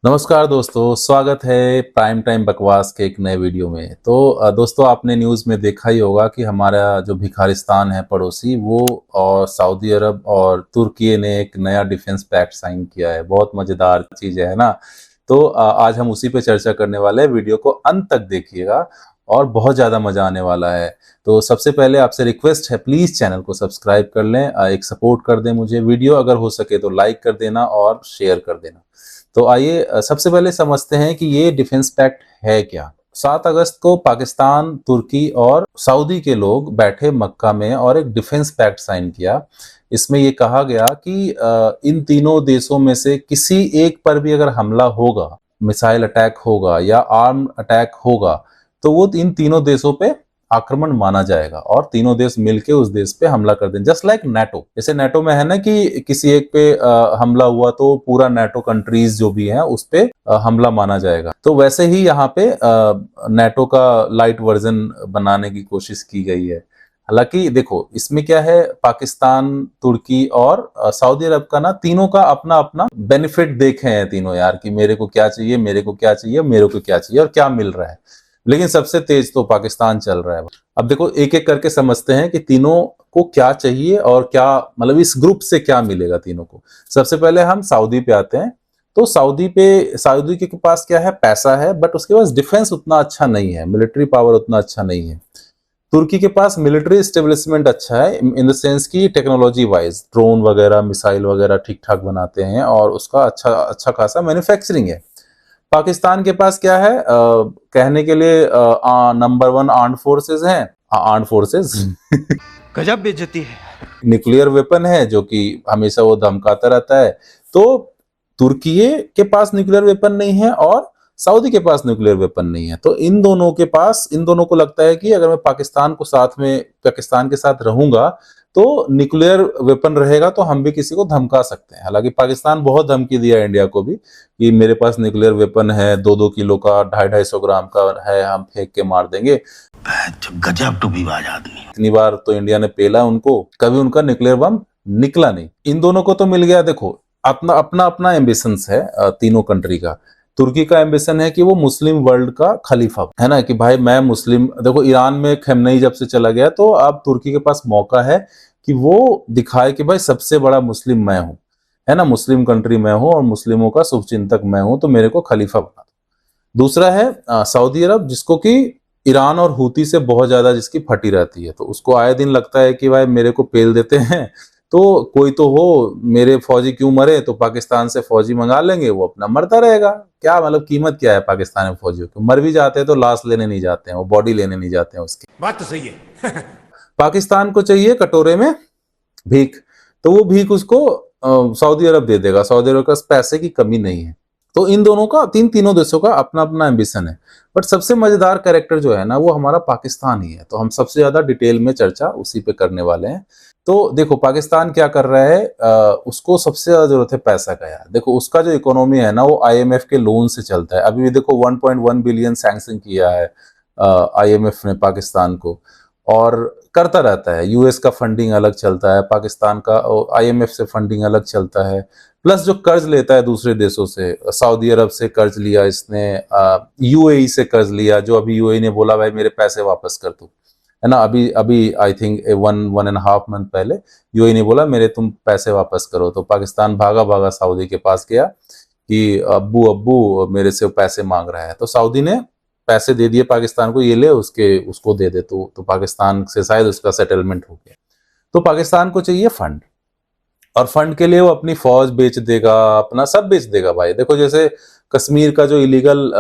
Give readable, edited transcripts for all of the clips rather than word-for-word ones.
नमस्कार दोस्तों, स्वागत है प्राइम टाइम बकवास के एक नए वीडियो में। तो दोस्तों, आपने न्यूज़ में देखा ही होगा कि हमारा जो भिखारिस्तान है पड़ोसी, वो और सऊदी अरब और तुर्की ने एक नया डिफेंस पैक्ट साइन किया है। बहुत मज़ेदार चीज़ है ना। तो आज हम उसी पे चर्चा करने वाले हैं। वीडियो को अंत तक देखिएगा और बहुत ज़्यादा मज़ा आने वाला है। तो सबसे पहले आपसे रिक्वेस्ट है, प्लीज़ चैनल को सब्सक्राइब कर लें, एक सपोर्ट कर दें मुझे। वीडियो अगर हो सके तो लाइक कर देना और शेयर कर देना। तो आइए सबसे पहले समझते हैं कि ये डिफेंस पैक्ट है क्या। 7 अगस्त को पाकिस्तान, तुर्की और सऊदी के लोग बैठे मक्का में और एक डिफेंस पैक्ट साइन किया। इसमें ये कहा गया कि इन तीनों देशों में से किसी एक पर भी अगर हमला होगा, मिसाइल अटैक होगा या आर्म अटैक होगा, तो वो इन तीनों देशों पे आक्रमण माना जाएगा और तीनों देश मिलके उस देश पे हमला कर दें। जस्ट लाइक नेटो, जैसे नेटो में है ना कि किसी एक पे हमला हुआ तो पूरा नेटो कंट्रीज जो भी हैं उस पे हमला माना जाएगा। तो वैसे ही यहाँ पे नेटो का लाइट वर्जन बनाने की कोशिश की गई है। हालांकि देखो, इसमें क्या है, पाकिस्तान, तुर्की और सऊदी अरब का ना, तीनों का अपना अपना बेनिफिट देखे हैं तीनों यार, कि मेरे को क्या चाहिए, मेरे को क्या चाहिए, मेरे को क्या चाहिए और क्या मिल रहा है। लेकिन सबसे तेज तो पाकिस्तान चल रहा है। अब देखो, एक एक करके समझते हैं कि तीनों को क्या चाहिए और क्या, मतलब इस ग्रुप से क्या मिलेगा तीनों को। सबसे पहले हम सऊदी पे आते हैं। तो सऊदी के पास क्या है, पैसा है, बट उसके पास डिफेंस उतना अच्छा नहीं है, मिलिट्री पावर उतना अच्छा नहीं है। तुर्की के पास मिलिट्री स्टेब्लिशमेंट अच्छा है, इन द सेंस की टेक्नोलॉजी वाइज ड्रोन वगैरह, मिसाइल वगैरह ठीक ठाक बनाते हैं और उसका अच्छा अच्छा खासा मैन्युफैक्चरिंग है। पाकिस्तान के पास क्या है, कहने के लिए नंबर 1 आर्म्ड फोर्सेस हैं, आर्म्ड फोर्सेस गजब बेइज्जती है। न्यूक्लियर वेपन है जो कि हमेशा वो धमकाता रहता है। तो तुर्की के पास न्यूक्लियर वेपन नहीं है और सऊदी के पास न्यूक्लियर वेपन नहीं है। तो इन दोनों के पास, इन दोनों को लगता है कि अगर मैं पाकिस्तान के साथ रहूंगा तो न्यूक्लियर वेपन रहेगा तो हम भी किसी को धमका सकते हैं। हालांकि पाकिस्तान बहुत धमकी दिया इंडिया को भी कि मेरे पास न्यूक्लियर वेपन है, 2-2 किलो का, 250-250 ग्राम का है, हम फेंक के मार देंगे। गजब टूबीबाज आदमी। इतनी बार तो इंडिया ने पेला उनको, कभी उनका न्यूक्लियर बम निकला नहीं। इन दोनों को तो मिल गया। देखो, अपना अपना अपना एम्बिशंस है तीनों कंट्री का। तुर्की का एम्बिशन है कि वो मुस्लिम वर्ल्ड का खलीफा है ना, कि भाई मैं मुस्लिम। देखो, ईरान में खमेनेई जब से चला गया तो अब तुर्की के पास मौका है कि वो दिखाए कि भाई सबसे बड़ा मुस्लिम मैं हूं, है ना, मुस्लिम कंट्री मैं हूं और मुस्लिमों का शुभचिंतक मैं हूं, तो मेरे को खलीफा बना दो। दूसरा है सऊदी अरब, जिसको कि ईरान और हूती से बहुत ज्यादा जिसकी फटी रहती है, तो उसको आए दिन लगता है कि भाई मेरे को पेल देते हैं, तो कोई तो हो, मेरे फौजी क्यों मरे, तो पाकिस्तान से फौजी मंगा लेंगे, वो अपना मरता रहेगा। क्या मतलब, कीमत क्या है पाकिस्तान में फौजियों की? मर भी जाते हैं तो लाश लेने नहीं जाते हैं, वो बॉडी लेने नहीं जाते हैं उसकी। बात तो सही है। पाकिस्तान को चाहिए कटोरे में भीख, तो वो भीख उसको सऊदी अरब दे देगा। सऊदी अरब के पास पैसे की कमी नहीं है। तो इन दोनों का, तीनों देशों का अपना अपना एम्बिशन है। बट सबसे मजेदार कैरेक्टर जो है ना, वो हमारा पाकिस्तान ही है। तो हम सबसे ज्यादा डिटेल में चर्चा उसी पे करने वाले हैं। तो देखो, पाकिस्तान क्या कर रहा है, उसको सबसे ज्यादा जरूरत है पैसा का यार। देखो, उसका जो इकोनॉमी है ना, वो आईएमएफ के लोन से चलता है। अभी भी देखो 1.1 बिलियन सैंक्शन किया है आईएमएफ ने पाकिस्तान को, और करता रहता है। यूएस का फंडिंग अलग चलता है, पाकिस्तान का आईएमएफ से फंडिंग अलग चलता है। प्लस जो कर्ज लेता है दूसरे देशों से, सऊदी अरब से कर्ज लिया इसने, यूएई से कर्ज लिया, जो अभी यूएई ने बोला भाई मेरे पैसे वापस कर दो, है ना। अभी अभी आई थिंक 1.5 मंथ पहले यूएई ने बोला मेरे तुम पैसे वापस करो, तो पाकिस्तान भागा भागा सऊदी के पास गया कि अब्बू अब्बू मेरे से पैसे मांग रहा है। तो सऊदी ने पैसे दे दिए पाकिस्तान को, ये ले, उसको दे दे। तो पाकिस्तान से शायद उसका सेटलमेंट हो गया। तो पाकिस्तान को चाहिए फंड, और फंड के लिए वो अपनी फौज बेच देगा, अपना सब बेच देगा भाई। देखो, जैसे कश्मीर का जो इलीगल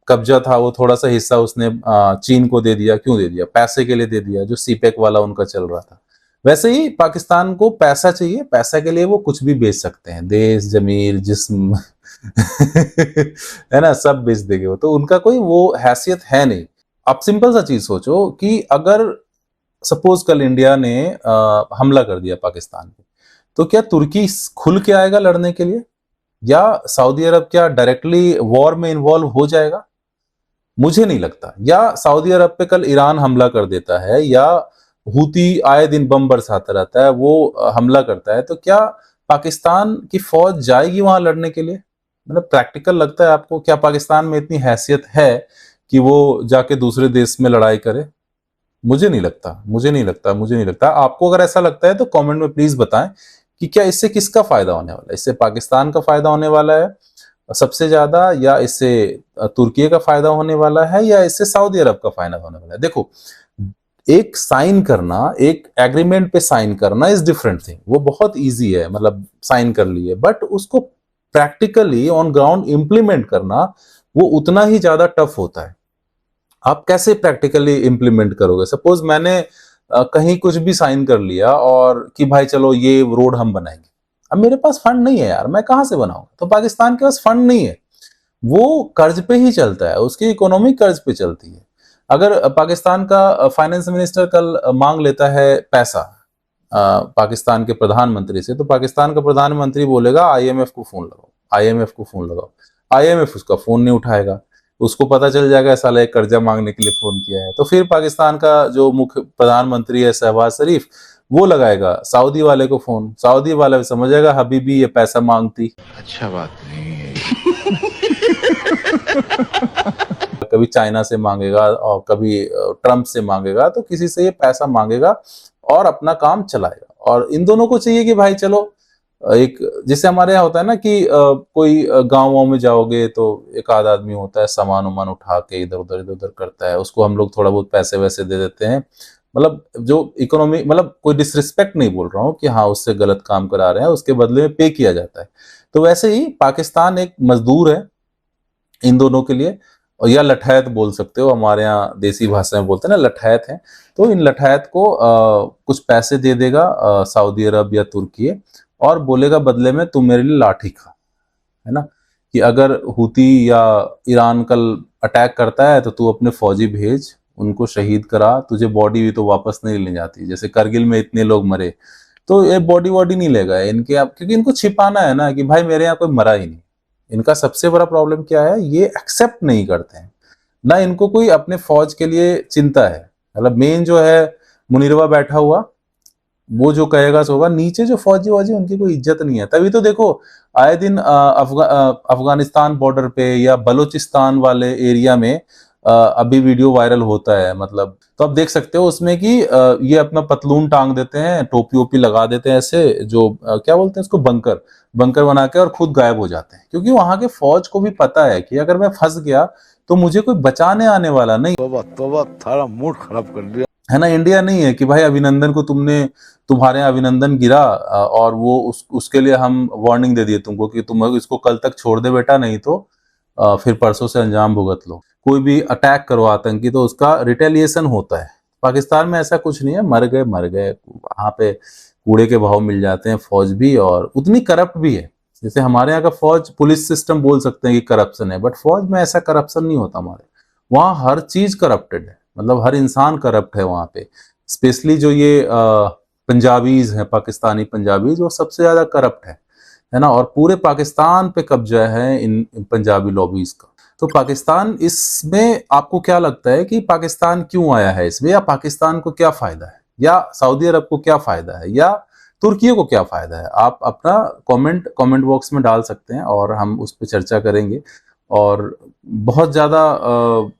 कब्जा था, वो थोड़ा सा हिस्सा उसने चीन को दे दिया। क्यों दे दिया? पैसे के लिए दे दिया, जो सीपेक वाला उनका चल रहा था। वैसे ही पाकिस्तान को पैसा चाहिए, पैसा के लिए वो कुछ भी बेच सकते हैं, देश, जमीर, जिस्म है ना, सब बेच देंगे वो। तो उनका कोई वो हैसियत है नहीं। आप सिंपल सा चीज सोचो कि अगर सपोज कल इंडिया ने हमला कर दिया पाकिस्तान पे, तो क्या तुर्की खुल के आएगा लड़ने के लिए, या सऊदी अरब क्या डायरेक्टली वॉर में इन्वॉल्व हो जाएगा? मुझे नहीं लगता। या सऊदी अरब पे कल ईरान हमला कर देता है, या हूती आए दिन बम बरसाता रहता है, वो हमला करता है, तो क्या पाकिस्तान की फौज जाएगी वहां लड़ने के लिए? मतलब प्रैक्टिकल लगता है आपको? क्या पाकिस्तान में इतनी हैसियत है कि वो जाके दूसरे देश में लड़ाई करे? मुझे नहीं लगता, मुझे नहीं लगता, मुझे नहीं लगता। आपको अगर ऐसा लगता है तो कमेंट में प्लीज बताएं कि क्या इससे किसका फायदा होने वाला है? इससे पाकिस्तान का फायदा होने वाला है सबसे ज्यादा, या इससे तुर्की का फायदा होने वाला है, या इससे सऊदी अरब का फायदा होने वाला है? देखो, एक साइन करना, एक एग्रीमेंट पे साइन करना इज डिफरेंट थिंग। वो बहुत इजी है, मतलब साइन कर लिए, बट उसको प्रैक्टिकली ऑन ग्राउंड इंप्लीमेंट करना वो उतना ही ज्यादा टफ होता है। आप कैसे प्रैक्टिकली इंप्लीमेंट करोगे? सपोज मैंने कहीं कुछ भी साइन कर लिया और कि भाई चलो ये रोड हम बनाएंगे, अब मेरे पास फंड नहीं है यार, मैं कहां से बनाऊंगा? तो पाकिस्तान के पास फंड नहीं है, वो कर्ज पे ही चलता है, उसकी इकोनॉमी कर्ज पे चलती है। अगर पाकिस्तान का फाइनेंस मिनिस्टर कल मांग लेता है पैसा पाकिस्तान के प्रधानमंत्री से, तो पाकिस्तान का प्रधानमंत्री बोलेगा आईएमएफ को फोन लगाओ, आईएमएफ को फोन लगाओ। आईएमएफ उसका फोन नहीं उठाएगा, उसको पता चल जाएगा साला एक कर्जा मांगने के लिए फोन किया है। तो फिर पाकिस्तान का जो मुख्य प्रधानमंत्री है शहबाज शरीफ, वो लगाएगा सऊदी वाले को फोन, सऊदी वाला भी समझेगा हबीबी ये पैसा मांगती। अच्छा बात नहीं है। कभी चाइना से मांगेगा और कभी ट्रंप से मांगेगा, तो किसी से ये पैसा मांगेगा और अपना काम चलाएगा। और इन दोनों को चाहिए कि भाई चलो एक, जैसे हमारे यहाँ होता है ना कि कोई गाँव में जाओगे तो एक आध आदमी होता है सामान वामान उठा के इधर उधर करता है, उसको हम लोग थोड़ा बहुत पैसे वैसे दे देते हैं। मतलब जो इकोनॉमी, मतलब कोई डिसरिस्पेक्ट नहीं बोल रहा हूँ कि हाँ उससे गलत काम करा रहे हैं, उसके बदले में पे किया जाता है। तो वैसे ही पाकिस्तान एक मजदूर है इन दोनों के लिए, और या लठैत बोल सकते हो, हमारे यहाँ देसी भाषा में बोलते हैं ना लठैत है। तो इन लठैत को कुछ पैसे दे देगा सऊदी अरब या तुर्की, और बोलेगा बदले में तुम मेरे लिए लाठी खा, है ना, कि अगर हुती या ईरान कल अटैक करता है तो तू अपने फौजी भेज, उनको शहीद करा, तुझे बॉडी भी तो वापस नहीं ले जाती, जैसे करगिल में इतने लोग मरे, तो ये बॉडी वॉडी नहीं लेगा इनके आप, क्योंकि इनको छिपाना है ना कि भाई मेरे यहाँ कोई मरा ही नहीं। इनका सबसे बड़ा प्रॉब्लम क्या है, ये एक्सेप्ट नहीं करते हैं ना, इनको कोई अपने फौज के लिए चिंता है। मतलब मेन जो है मुनीरवा बैठा हुआ, वो जो कहेगा सो होगा, नीचे जो फौजी वौजी उनकी कोई इज्जत नहीं है। तभी तो देखो आए दिन अफगानिस्तान बॉर्डर पे या बलूचिस्तान वाले एरिया में अभी वीडियो वायरल होता है, मतलब तो आप देख सकते हो उसमें कि ये अपना पतलून टांग देते हैं, टोपी ओपी लगा देते हैं ऐसे, जो क्या बोलते हैं इसको, बंकर बंकर बना के, और खुद गायब हो जाते हैं, क्योंकि वहां के फौज को भी पता है कि अगर मैं फंस गया तो मुझे कोई बचाने आने वाला नहीं। तोबा तोबा, थारा मूड खराब कर दिया। है ना, इंडिया नहीं है कि भाई अभिनंदन को तुम्हारे यहाँ अभिनंदन गिरा और वो उसके लिए हम वार्निंग दे दिए तुमको कि तुम इसको कल तक छोड़ दे बेटा, नहीं तो फिर परसों से अंजाम भुगत लो। कोई भी अटैक करो आतंकी तो उसका रिटेलिएशन होता है। पाकिस्तान में ऐसा कुछ नहीं है, मर गए वहां पे कूड़े के भाव मिल जाते हैं। फौज भी और उतनी करप्ट भी है, जैसे हमारे यहाँ का फौज पुलिस सिस्टम बोल सकते हैं कि करप्शन है, बट फौज में ऐसा करप्शन नहीं होता हमारे वहाँ। हर चीज करप्टेड है, मतलब हर इंसान करप्ट है वहाँ पे। स्पेशली जो ये पंजाबीज हैं, पाकिस्तानी पंजाबीज, वो सबसे ज्यादा करप्ट है ना, और पूरे पाकिस्तान पे कब्जा है इन पंजाबी लॉबीज का। तो पाकिस्तान इसमें, आपको क्या लगता है कि पाकिस्तान क्यों आया है इसमें, या पाकिस्तान को क्या फायदा है, या सऊदी अरब को क्या फायदा है, या तुर्की को क्या फायदा है? आप अपना कमेंट बॉक्स में डाल सकते हैं और हम उस पर चर्चा करेंगे। और बहुत ज्यादा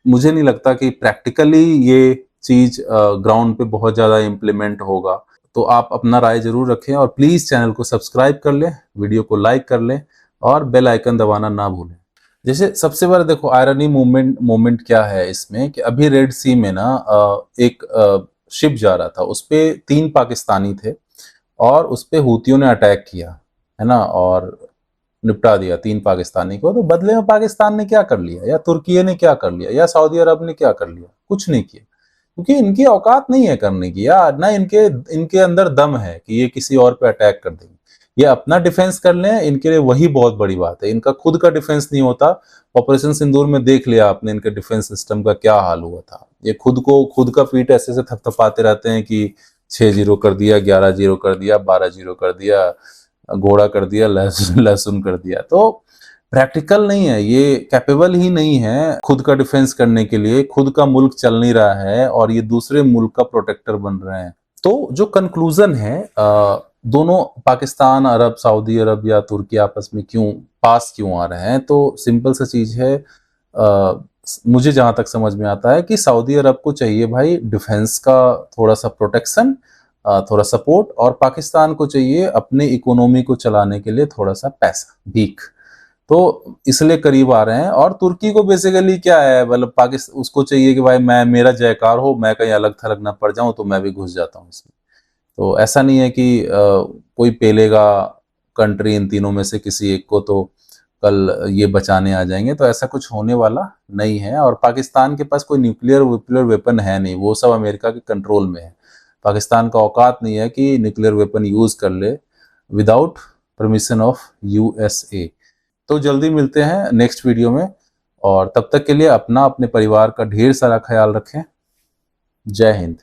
मुझे नहीं लगता कि प्रैक्टिकली ये चीज ग्राउंड पे बहुत ज्यादा इम्प्लीमेंट होगा। तो आप अपना राय जरूर रखें, और प्लीज चैनल को सब्सक्राइब कर लें, वीडियो को लाइक कर लें, और बेल आइकन दबाना ना भूलें। जैसे सबसे बड़ा देखो आयरनी मोमेंट क्या है इसमें, कि अभी रेड सी में ना एक शिप जा रहा था, उस पे 3 पाकिस्तानी थे, और उस पे हूतियों ने अटैक किया, है ना, और निपटा दिया 3 पाकिस्तानी को। तो बदले में पाकिस्तान ने क्या कर लिया, या तुर्की ने क्या कर लिया, या सऊदी अरब ने क्या कर लिया? कुछ नहीं किया, क्योंकि इनकी औकात नहीं है करने की, या ना इनके अंदर दम है कि ये किसी और पे अटैक कर देंगे। ये अपना डिफेंस कर लें, इनके लिए वही बहुत बड़ी बात है। इनका खुद का डिफेंस नहीं होता। ऑपरेशन सिंदूर में देख लिया आपने इनके डिफेंस सिस्टम का क्या हाल हुआ था। ये खुद का पीठ ऐसे से थपथपाते रहते हैं कि 6-0 कर दिया, 11-0 कर दिया, 12-0 कर दिया, घोड़ा कर दिया, लहसुन कर दिया। तो प्रैक्टिकल नहीं है, ये कैपेबल ही नहीं है खुद का डिफेंस करने के लिए। खुद का मुल्क चल नहीं रहा है और ये दूसरे मुल्क का प्रोटेक्टर बन रहे हैं। तो जो कंक्लूजन है दोनों पाकिस्तान, अरब, सऊदी अरब या तुर्की आपस में पास क्यों आ रहे हैं? तो सिंपल सा चीज़ है, मुझे जहाँ तक समझ में आता है कि सऊदी अरब को चाहिए भाई डिफेंस का थोड़ा सा प्रोटेक्शन, थोड़ा सपोर्ट, और पाकिस्तान को चाहिए अपनी इकोनॉमी को चलाने के लिए थोड़ा सा पैसा, भीख। तो इसलिए करीब आ रहे हैं। और तुर्की को बेसिकली क्या है, मतलब पाकिस्तान उसको चाहिए कि भाई मेरा जयकार हो, मैं कहीं अलग थलग ना पड़ जाऊं तो मैं भी घुस जाता हूं इसमें। तो ऐसा नहीं है कि कोई पेलेगा कंट्री इन तीनों में से किसी एक को तो कल ये बचाने आ जाएंगे, तो ऐसा कुछ होने वाला नहीं है। और पाकिस्तान के पास कोई न्यूक्लियर वेपन है नहीं, वो सब अमेरिका के कंट्रोल में है। पाकिस्तान का औकात नहीं है कि न्यूक्लियर वेपन यूज कर ले विदाउट परमिशन ऑफ यूएसए। तो जल्दी मिलते हैं नेक्स्ट वीडियो में, और तब तक के लिए अपना अपने परिवार का ढेर सारा ख्याल रखें। जय हिंद।